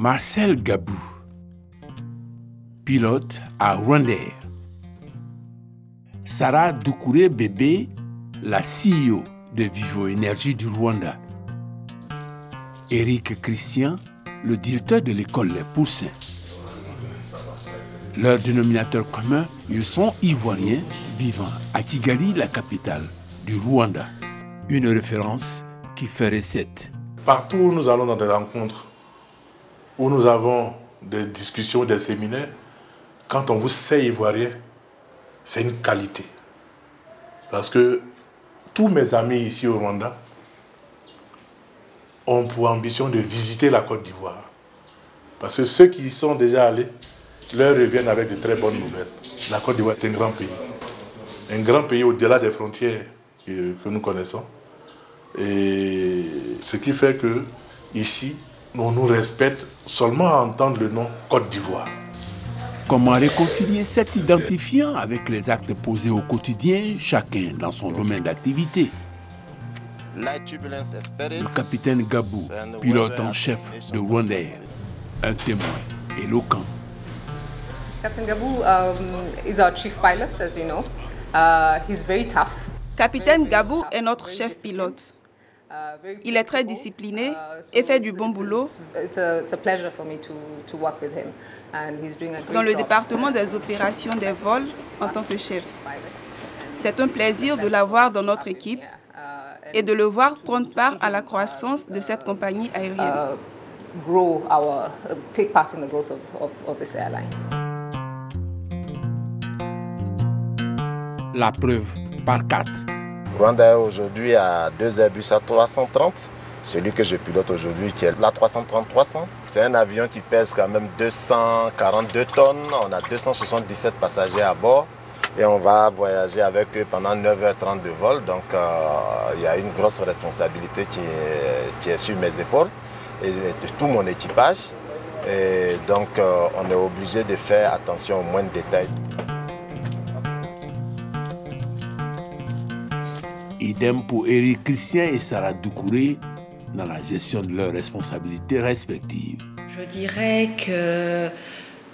Marcel Gabou, pilote à Rwandair. Sarah Doucouré Bébé, la CEO de Vivo Énergie du Rwanda. Éric Christian, le directeur de l'école Les Poussins. Leur dénominateur commun, ils sont ivoiriens vivant à Kigali, la capitale du Rwanda. Une référence qui fait recette. Partout où nous allons dans des rencontres, où nous avons des discussions, des séminaires, quand on vous sait ivoirien, c'est une qualité. Parce que tous mes amis ici au Rwanda ont pour ambition de visiter la Côte d'Ivoire. Parce que ceux qui y sont déjà allés leur reviennent avec de très bonnes nouvelles. La Côte d'Ivoire est un grand pays. Un grand pays au-delà des frontières que nous connaissons. Et ce qui fait que ici, on nous respecte seulement à entendre le nom Côte d'Ivoire. Comment réconcilier cet identifiant avec les actes posés au quotidien, chacun dans son domaine d'activité? Le capitaine Gabou, pilote en chef de Rwandair, un témoin éloquent. Captain Gabou is our chief pilot, as you know. He's very tough. Capitaine Gabou est notre chef pilote. Il est très discipliné et fait du bon boulot. Dans le département des opérations des vols en tant que chef. C'est un plaisir de l'avoir dans notre équipe et de le voir prendre part à la croissance de cette compagnie aérienne. Take part in the growth of this airline. La preuve par 4. Rwanda aujourd'hui a 2 Airbus A330. Celui que je pilote aujourd'hui qui est l'A330-300. C'est un avion qui pèse quand même 242 tonnes. On a 277 passagers à bord. Et on va voyager avec eux pendant 9h30 de vol. Donc il y a une grosse responsabilité qui est sur mes épaules et de tout mon équipage. Et donc on est obligé de faire attention aux moindres détails. Idem pour Éric Christian et Sarah Doucouré dans la gestion de leurs responsabilités respectives. Je dirais que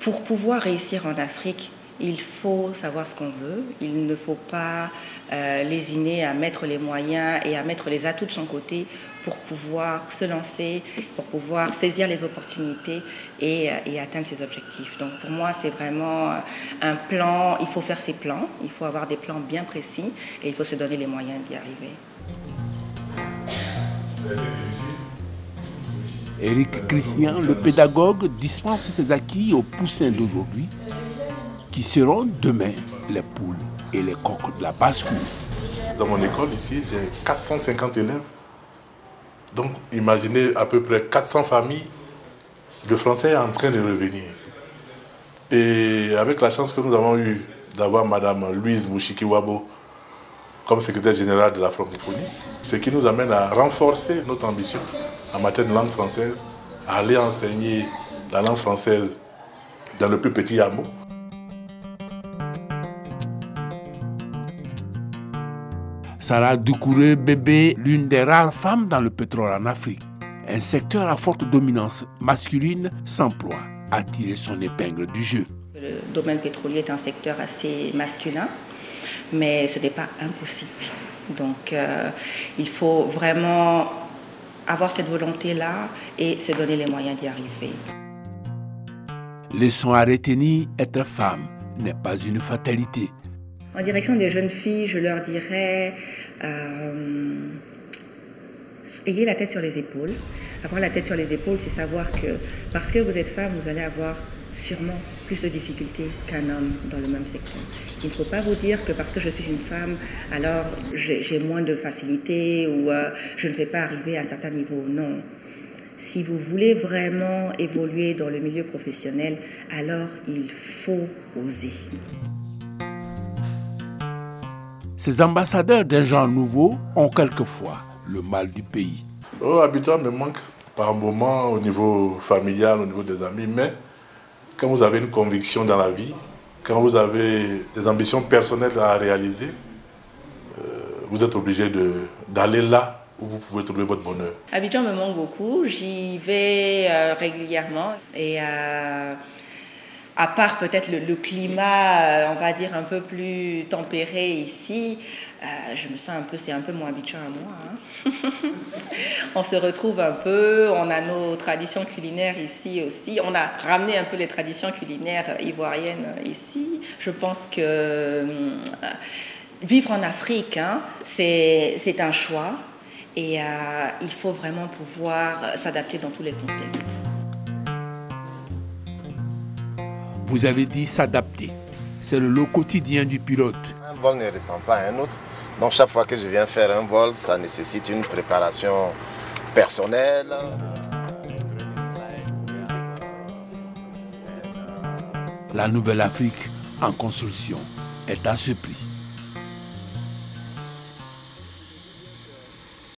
pour pouvoir réussir en Afrique, il faut savoir ce qu'on veut. Il ne faut pas lésiner à mettre les moyens et à mettre les atouts de son côté pour pouvoir se lancer, pour pouvoir saisir les opportunités et atteindre ses objectifs. Donc pour moi, c'est vraiment un plan. Il faut faire ses plans, il faut avoir des plans bien précis et il faut se donner les moyens d'y arriver. Éric Christian, le pédagogue, dispense ses acquis aux poussins d'aujourd'hui qui seront demain les poules et les coqs de la basse-cour. Dans mon école ici, j'ai 450 élèves. Donc imaginez à peu près 400 familles de Français en train de revenir. Et avec la chance que nous avons eue d'avoir Madame Louise Mouchikiwabo comme secrétaire générale de la francophonie, ce qui nous amène à renforcer notre ambition en matière de langue française, à aller enseigner la langue française dans le plus petit hameau. Sarah Doucouré Bébé, l'une des rares femmes dans le pétrole en Afrique. Un secteur à forte dominance masculine s'emploie à tirer son épingle du jeu. Le domaine pétrolier est un secteur assez masculin, mais ce n'est pas impossible. Donc il faut vraiment avoir cette volonté-là et se donner les moyens d'y arriver. Leçon à retenir, être femme n'est pas une fatalité. En direction des jeunes filles, je leur dirais ayez la tête sur les épaules. Avoir la tête sur les épaules, c'est savoir que parce que vous êtes femme, vous allez avoir sûrement plus de difficultés qu'un homme dans le même secteur. Il ne faut pas vous dire que parce que je suis une femme, alors j'ai moins de facilité ou je ne vais pas arriver à certains niveaux. Non. Si vous voulez vraiment évoluer dans le milieu professionnel, alors il faut oser. Ces ambassadeurs d'un genre nouveau ont quelquefois le mal du pays. Habituellement, me manque par moment au niveau familial, au niveau des amis, mais quand vous avez une conviction dans la vie, quand vous avez des ambitions personnelles à réaliser, vous êtes obligé d'aller là où vous pouvez trouver votre bonheur? Abidjan me manque beaucoup, j'y vais régulièrement et à part peut-être le climat, on va dire un peu plus tempéré ici, je me sens un peu, c'est un peu mon Abidjan à moi. Hein. On se retrouve un peu, on a nos traditions culinaires ici aussi, on a ramené un peu les traditions culinaires ivoiriennes ici. Je pense que vivre en Afrique, hein, c'est un choix et il faut vraiment pouvoir s'adapter dans tous les contextes. Vous avez dit s'adapter. C'est le lot quotidien du pilote. Un vol ne ressemble pas à un autre. Donc chaque fois que je viens faire un vol, ça nécessite une préparation personnelle. La nouvelle Afrique en construction est à ce prix.